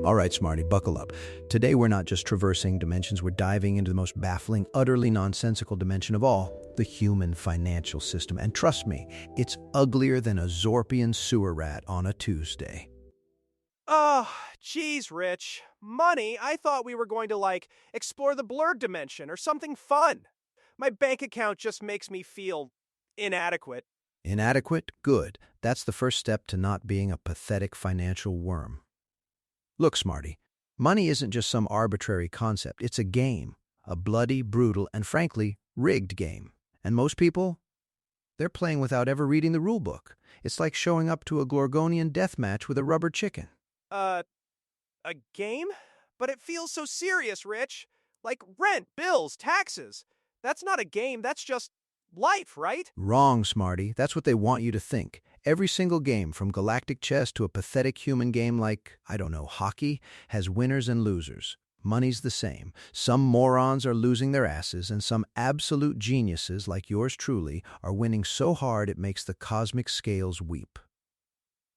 All right, Smarty, buckle up. Today we're not just traversing dimensions, we're diving into the most baffling, utterly nonsensical dimension of all, the human financial system. And trust me, it's uglier than a Zorpian sewer rat on a Tuesday. Oh, geez, Rich. Money? I thought we were going to, explore the blurred dimension or something fun. My bank account just makes me feel inadequate. Inadequate? Good. That's the first step to not being a pathetic financial worm. Look, Smarty, money isn't just some arbitrary concept. It's a game. A bloody, brutal, and frankly, rigged game. And most people, they're playing without ever reading the rule book. It's like showing up to a Gorgonian death match with a rubber chicken. A game? But it feels so serious, Rich. Like rent, bills, taxes. That's not a game, that's just life, right? Wrong, Smarty. That's what they want you to think. Every single game, from galactic chess to a pathetic human game like, I don't know, hockey, has winners and losers. Money's the same. Some morons are losing their asses, and some absolute geniuses, like yours truly, are winning so hard it makes the cosmic scales weep.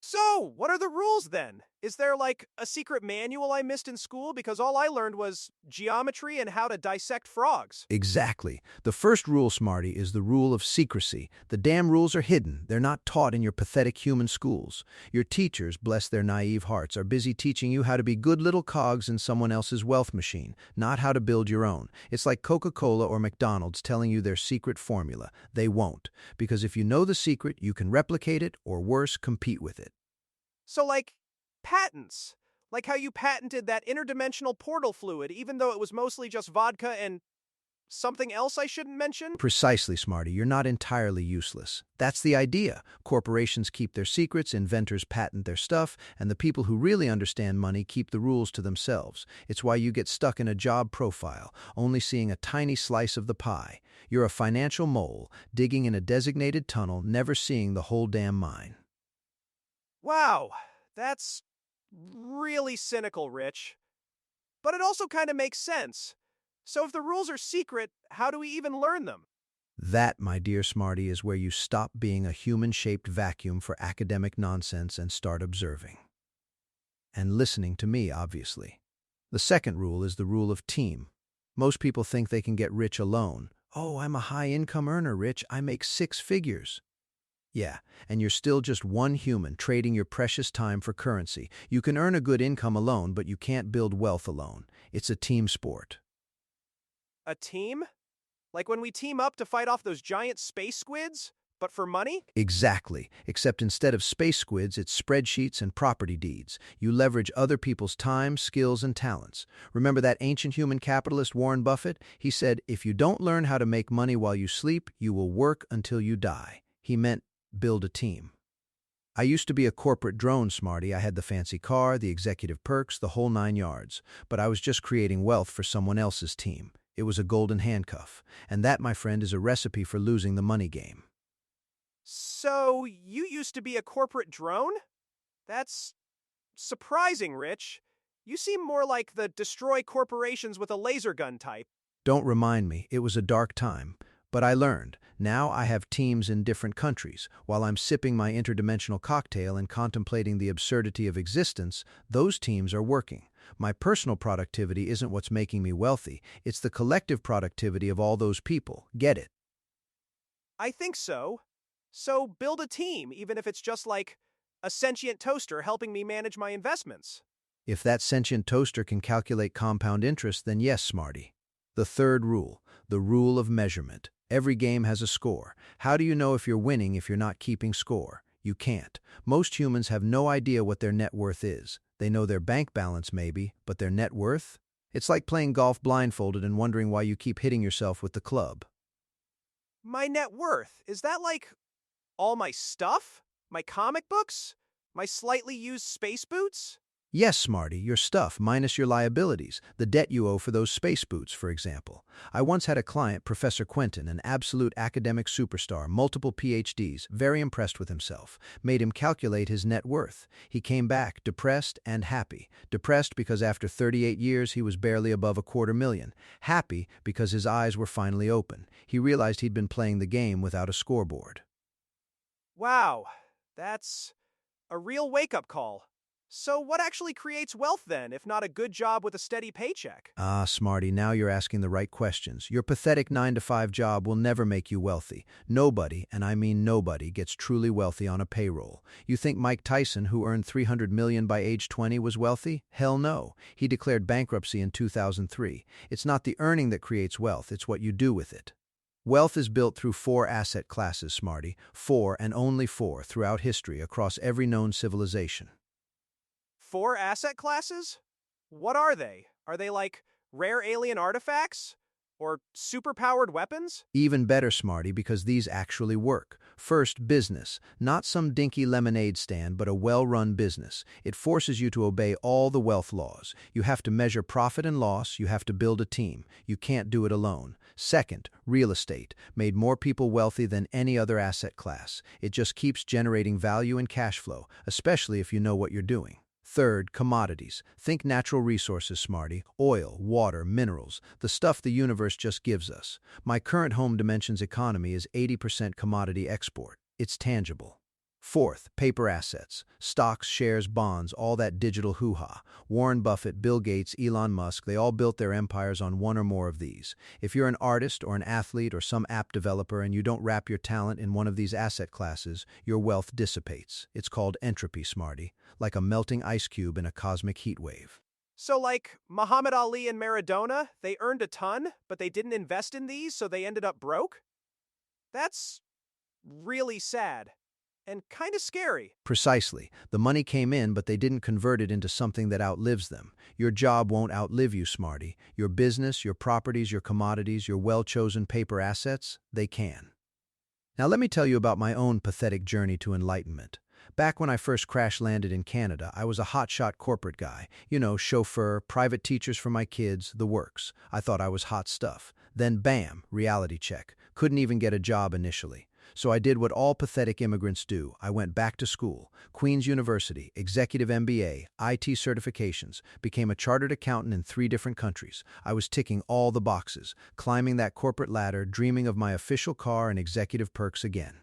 So, what are the rules then? Is there a secret manual I missed in school? Because all I learned was geometry and how to dissect frogs. Exactly. The first rule, Smarty, is the rule of secrecy. The damn rules are hidden. They're not taught in your pathetic human schools. Your teachers, bless their naive hearts, are busy teaching you how to be good little cogs in someone else's wealth machine, not how to build your own. It's like Coca-Cola or McDonald's telling you their secret formula. They won't. Because if you know the secret, you can replicate it, or worse, compete with it. So, patents. Like how you patented that interdimensional portal fluid, even though it was mostly just vodka and something else I shouldn't mention? Precisely, Smarty. You're not entirely useless. That's the idea. Corporations keep their secrets, inventors patent their stuff, and the people who really understand money keep the rules to themselves. It's why you get stuck in a job profile, only seeing a tiny slice of the pie. You're a financial mole, digging in a designated tunnel, never seeing the whole damn mine. Wow, that's really cynical, Rich. But it also kind of makes sense. So if the rules are secret, how do we even learn them? That, my dear Smarty, is where you stop being a human-shaped vacuum for academic nonsense and start observing. And listening to me, obviously. The second rule is the rule of team. Most people think they can get rich alone. Oh, I'm a high-income earner, Rich. I make 6 figures. Yeah, and you're still just one human trading your precious time for currency. You can earn a good income alone, but you can't build wealth alone. It's a team sport. A team? Like when we team up to fight off those giant space squids? But for money? Exactly, except instead of space squids, it's spreadsheets and property deeds. You leverage other people's time, skills, and talents. Remember that ancient human capitalist Warren Buffett? He said, if you don't learn how to make money while you sleep, you will work until you die. He meant build a team. I used to be a corporate drone, Smarty. I had the fancy car, the executive perks, the whole 9 yards. But I was just creating wealth for someone else's team. It was a golden handcuff. And that, my friend, is a recipe for losing the money game. So, you used to be a corporate drone? That's surprising, Rich. You seem more like the destroy corporations with a laser gun type. Don't remind me. It was a dark time. But I learned. Now I have teams in different countries. While I'm sipping my interdimensional cocktail and contemplating the absurdity of existence, those teams are working. My personal productivity isn't what's making me wealthy. It's the collective productivity of all those people. Get it? I think so. So build a team, even if it's just a sentient toaster helping me manage my investments. If that sentient toaster can calculate compound interest, then yes, Smarty. The third rule, the rule of measurement. Every game has a score. How do you know if you're winning if you're not keeping score? You can't. Most humans have no idea what their net worth is. They know their bank balance maybe, but their net worth? It's like playing golf blindfolded and wondering why you keep hitting yourself with the club. My net worth, is that all my stuff? My comic books? My slightly used space boots? Yes, Smarty, your stuff, minus your liabilities, the debt you owe for those space boots, for example. I once had a client, Professor Quentin, an absolute academic superstar, multiple PhDs, very impressed with himself, made him calculate his net worth. He came back depressed and happy. Depressed because after 38 years he was barely above $250,000. Happy because his eyes were finally open. He realized he'd been playing the game without a scoreboard. Wow, that's a real wake-up call. So, what actually creates wealth then, if not a good job with a steady paycheck? Ah, Smarty, now you're asking the right questions. Your pathetic 9 to 5 job will never make you wealthy. Nobody, and I mean nobody, gets truly wealthy on a payroll. You think Mike Tyson, who earned $300 million by age 20, was wealthy? Hell no. He declared bankruptcy in 2003. It's not the earning that creates wealth, it's what you do with it. Wealth is built through 4 asset classes, Smarty. 4 and only 4 throughout history across every known civilization. 4 asset classes? What are they? Are they like rare alien artifacts? Or superpowered weapons? Even better, Smarty, because these actually work. First, business. Not some dinky lemonade stand, but a well-run business. It forces you to obey all the wealth laws. You have to measure profit and loss. You have to build a team. You can't do it alone. Second, real estate. Made more people wealthy than any other asset class. It just keeps generating value and cash flow, especially if you know what you're doing. Third, commodities. Think natural resources, Smarty. Oil, water, minerals, the stuff the universe just gives us. My current home dimensions economy is 80% commodity export. It's tangible. Fourth, paper assets. Stocks, shares, bonds, all that digital hoo-ha. Warren Buffett, Bill Gates, Elon Musk, they all built their empires on one or more of these. If you're an artist or an athlete or some app developer and you don't wrap your talent in one of these asset classes, your wealth dissipates. It's called entropy, Smarty, like a melting ice cube in a cosmic heat wave. So, like Muhammad Ali and Maradona, they earned a ton, but they didn't invest in these, so they ended up broke? That's really sad. And kind of scary. Precisely. The money came in, but they didn't convert it into something that outlives them. Your job won't outlive you, Smarty. Your business, your properties, your commodities, your well-chosen paper assets, they can. Now let me tell you about my own pathetic journey to enlightenment. Back when I first crash-landed in Canada, I was a hotshot corporate guy. You know, chauffeur, private teachers for my kids, the works. I thought I was hot stuff. Then bam, reality check. Couldn't even get a job initially. So I did what all pathetic immigrants do. I went back to school, Queen's University, executive MBA, IT certifications, became a chartered accountant in 3 different countries. I was ticking all the boxes, climbing that corporate ladder, dreaming of my official car and executive perks again.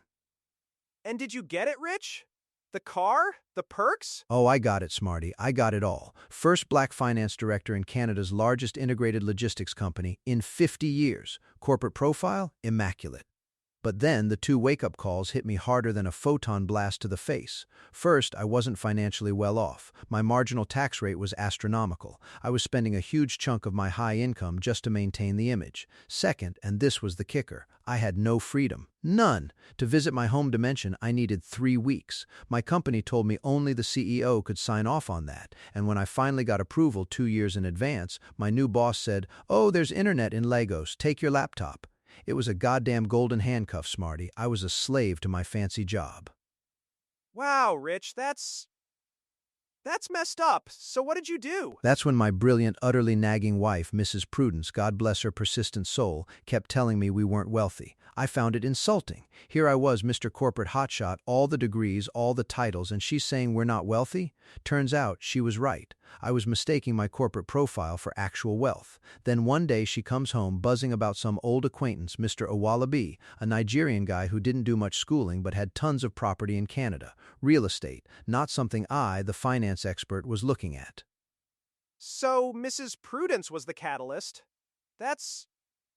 And did you get it, Rich? The car? The perks? Oh, I got it, Smarty. I got it all. First black finance director in Canada's largest integrated logistics company in 50 years. Corporate profile? Immaculate. But then the 2 wake-up calls hit me harder than a photon blast to the face. First, I wasn't financially well off. My marginal tax rate was astronomical. I was spending a huge chunk of my high income just to maintain the image. Second, and this was the kicker, I had no freedom. None. To visit my home dimension, I needed 3 weeks. My company told me only the CEO could sign off on that, and when I finally got approval 2 years in advance, my new boss said, "Oh, there's internet in Lagos. Take your laptop." It was a goddamn golden handcuff, Smarty. I was a slave to my fancy job. Wow, Rich, that's messed up. So what did you do? That's when my brilliant, utterly nagging wife, Mrs. Prudence, God bless her persistent soul, kept telling me we weren't wealthy. I found it insulting. Here I was, Mr. Corporate Hotshot, all the degrees, all the titles, and she's saying we're not wealthy? Turns out she was right. I was mistaking my corporate profile for actual wealth. Then one day she comes home buzzing about some old acquaintance, Mr. Owalabi, a Nigerian guy who didn't do much schooling but had tons of property in Canada. Real estate, not something I, the finance expert, was looking at. So Mrs. Prudence was the catalyst. That's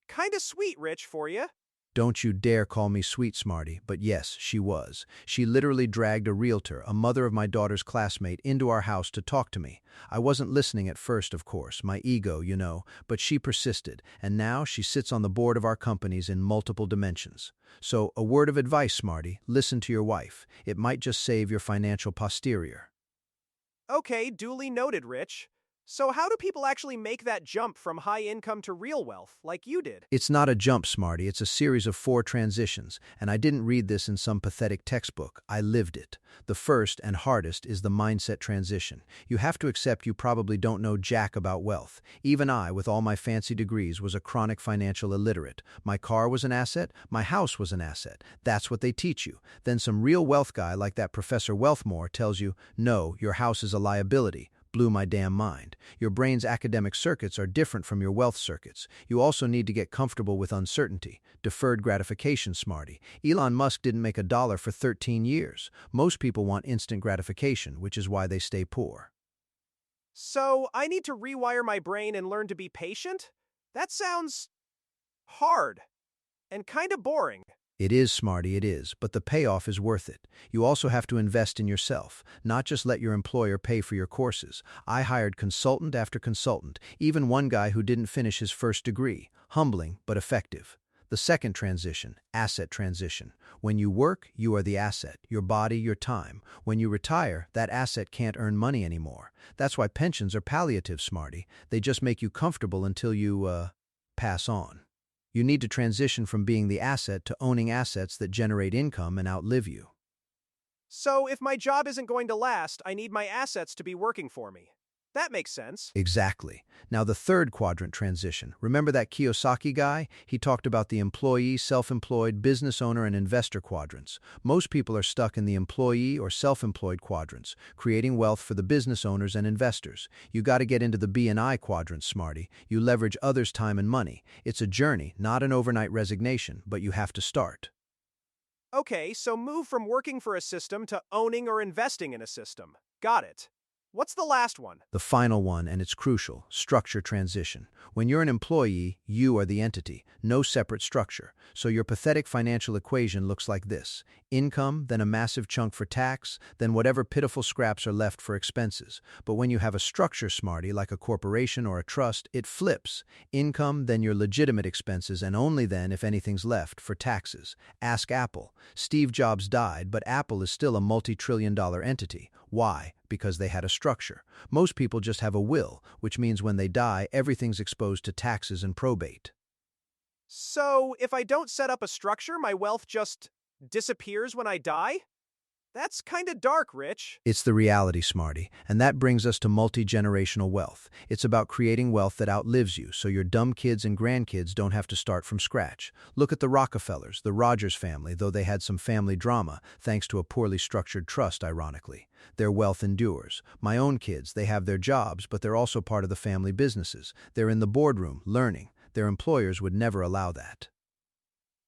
kinda sweet, Rich, for you. Don't you dare call me sweet, Smarty, but yes, she was. She literally dragged a realtor, a mother of my daughter's classmate, into our house to talk to me. I wasn't listening at first, of course, my ego, you know, but she persisted, and now she sits on the board of our companies in multiple dimensions. So, a word of advice, Smarty, listen to your wife. It might just save your financial posterior. Okay, duly noted, Rich. So how do people actually make that jump from high income to real wealth, like you did? It's not a jump, Smarty. It's a series of 4 transitions, and I didn't read this in some pathetic textbook. I lived it. The first and hardest is the mindset transition. You have to accept you probably don't know jack about wealth. Even I, with all my fancy degrees, was a chronic financial illiterate. My car was an asset. My house was an asset. That's what they teach you. Then some real wealth guy like that Professor Wealthmore tells you, no, your house is a liability. blew my damn mind. Your brain's academic circuits are different from your wealth circuits. You also need to get comfortable with uncertainty. Deferred gratification, smarty. Elon Musk didn't make a dollar for 13 years. Most people want instant gratification, which is why they stay poor. So I need to rewire my brain and learn to be patient? That sounds hard and kind of boring. It is, smarty, it is, but the payoff is worth it. You also have to invest in yourself, not just let your employer pay for your courses. I hired consultant after consultant, even one guy who didn't finish his first degree. Humbling, but effective. The second transition, asset transition. When you work, you are the asset, your body, your time. When you retire, that asset can't earn money anymore. That's why pensions are palliative, smarty. They just make you comfortable until you, pass on. You need to transition from being the asset to owning assets that generate income and outlive you. So if my job isn't going to last, I need my assets to be working for me. That makes sense. Exactly. Now the third quadrant transition. Remember that Kiyosaki guy? He talked about the employee, self-employed, business owner, and investor quadrants. Most people are stuck in the employee or self-employed quadrants, creating wealth for the business owners and investors. You got to get into the B and I quadrant, smarty. You leverage others' time and money. It's a journey, not an overnight resignation, but you have to start. Okay, so move from working for a system to owning or investing in a system. Got it. What's the last one? The final one, and it's crucial, structure transition. When you're an employee, you are the entity, no separate structure. So your pathetic financial equation looks like this. Income, then a massive chunk for tax, then whatever pitiful scraps are left for expenses. But when you have a structure, smarty, like a corporation or a trust, it flips. Income, then your legitimate expenses, and only then, if anything's left, for taxes. Ask Apple. Steve Jobs died, but Apple is still a multi-trillion-dollar entity. Why? Because they had a structure. Most people just have a will, which means when they die, everything's exposed to taxes and probate. So if I don't set up a structure, my wealth just disappears when I die? That's kind of dark, Rich. It's the reality, smarty, and that brings us to multi-generational wealth. It's about creating wealth that outlives you, so your dumb kids and grandkids don't have to start from scratch. Look at the Rockefellers, the Rogers family, though they had some family drama, thanks to a poorly structured trust, ironically. Their wealth endures. My own kids, they have their jobs, but they're also part of the family businesses. They're in the boardroom, learning. Their employers would never allow that.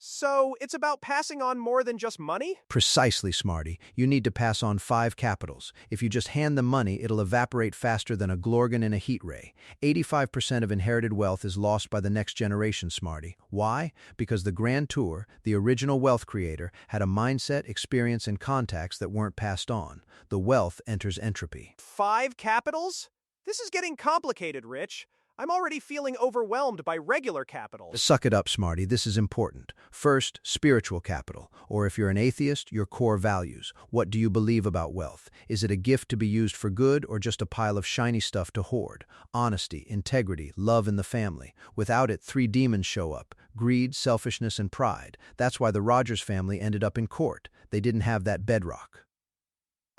So it's about passing on more than just money? Precisely, smarty. You need to pass on 5 capitals. If you just hand them money, it'll evaporate faster than a glorgon in a heat ray. 85% of inherited wealth is lost by the next generation, smarty. Why? Because the Grand Tour, the original wealth creator, had a mindset, experience, and contacts that weren't passed on. The wealth enters entropy. 5 capitals? This is getting complicated, Rich. I'm already feeling overwhelmed by regular capitals. Suck it up, smarty. This is important. First, spiritual capital, or if you're an atheist, your core values. What do you believe about wealth? Is it a gift to be used for good or just a pile of shiny stuff to hoard? Honesty, integrity, love in the family. Without it, 3 demons show up: greed, selfishness, and pride. That's why the Rogers family ended up in court. They didn't have that bedrock.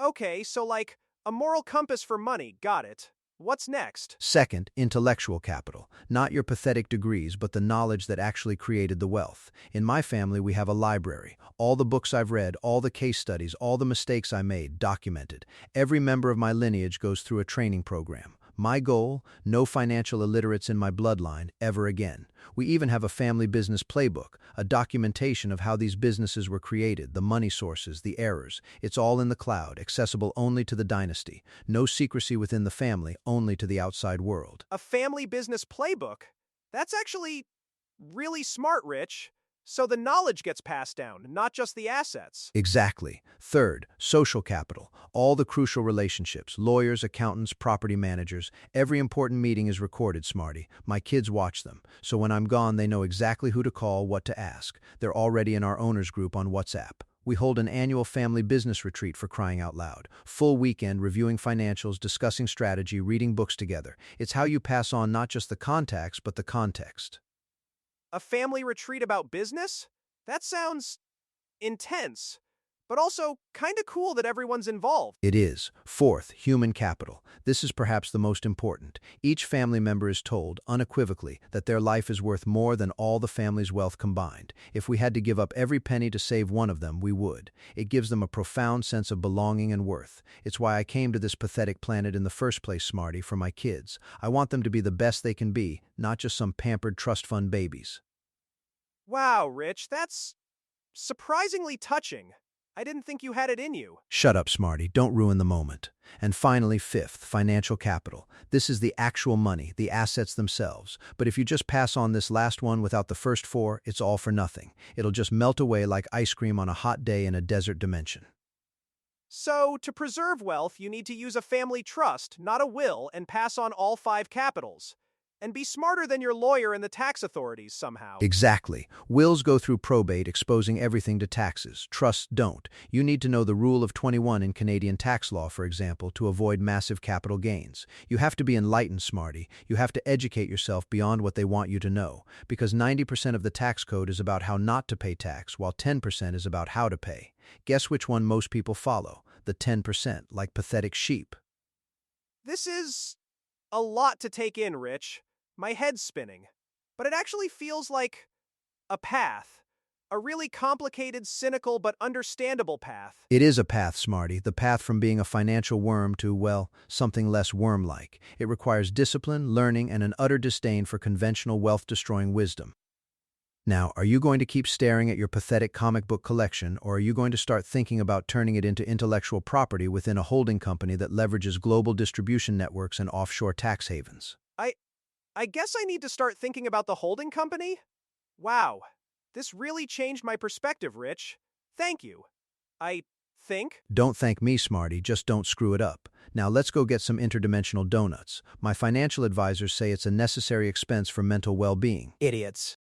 Okay, so like a moral compass for money, got it. What's next? Second, intellectual capital. Not your pathetic degrees, but the knowledge that actually created the wealth. In my family, we have a library. All the books I've read, all the case studies, all the mistakes I made, documented. Every member of my lineage goes through a training program. My goal? No financial illiterates in my bloodline ever again. We even have a family business playbook, a documentation of how these businesses were created, the money sources, the errors. It's all in the cloud, accessible only to the dynasty. No secrecy within the family, only to the outside world. A family business playbook? That's actually really smart, Rich. So the knowledge gets passed down, not just the assets. Exactly. Third, social capital. All the crucial relationships, lawyers, accountants, property managers. Every important meeting is recorded, smarty. My kids watch them. So when I'm gone, they know exactly who to call, what to ask. They're already in our owners group on WhatsApp. We hold an annual family business retreat, for crying out loud. Full weekend reviewing financials, discussing strategy, reading books together. It's how you pass on not just the contacts, but the context. A family retreat about business? That sounds intense. but also kinda cool that everyone's involved. It is. Fourth, human capital. This is perhaps the most important. Each family member is told, unequivocally, that their life is worth more than all the family's wealth combined. If we had to give up every penny to save one of them, we would. It gives them a profound sense of belonging and worth. It's why I came to this pathetic planet in the first place, Smarty, for my kids. I want them to be the best they can be, not just some pampered trust fund babies. Wow, Rich, that's surprisingly touching. I didn't think you had it in you. Shut up, Smarty. Don't ruin the moment. And finally, fifth, financial capital. This is the actual money, the assets themselves. But if you just pass on this last one without the first four, it's all for nothing. It'll just melt away like ice cream on a hot day in a desert dimension. So, to preserve wealth, you need to use a family trust, not a will, and pass on all 5 capitals. And be smarter than your lawyer and the tax authorities somehow. Exactly. Wills go through probate, exposing everything to taxes. Trusts don't. You need to know the Rule of 21 in Canadian tax law, for example, to avoid massive capital gains. You have to be enlightened, Smarty. You have to educate yourself beyond what they want you to know, because 90% of the tax code is about how not to pay tax, while 10% is about how to pay. Guess which one most people follow? The 10%, like pathetic sheep. This is a lot to take in, Rich. My head's spinning. But it actually feels like a path. A really complicated, cynical, but understandable path. It is a path, Smarty, the path from being a financial worm to, well, something less worm-like. It requires discipline, learning, and an utter disdain for conventional wealth-destroying wisdom. Now, are you going to keep staring at your pathetic comic book collection, or are you going to start thinking about turning it into intellectual property within a holding company that leverages global distribution networks and offshore tax havens? I guess I need to start thinking about the holding company? Wow, this really changed my perspective, Rich. Thank you. I think? Don't thank me, Smarty, just don't screw it up. Now let's go get some interdimensional donuts. My financial advisors say it's a necessary expense for mental well-being. Idiots.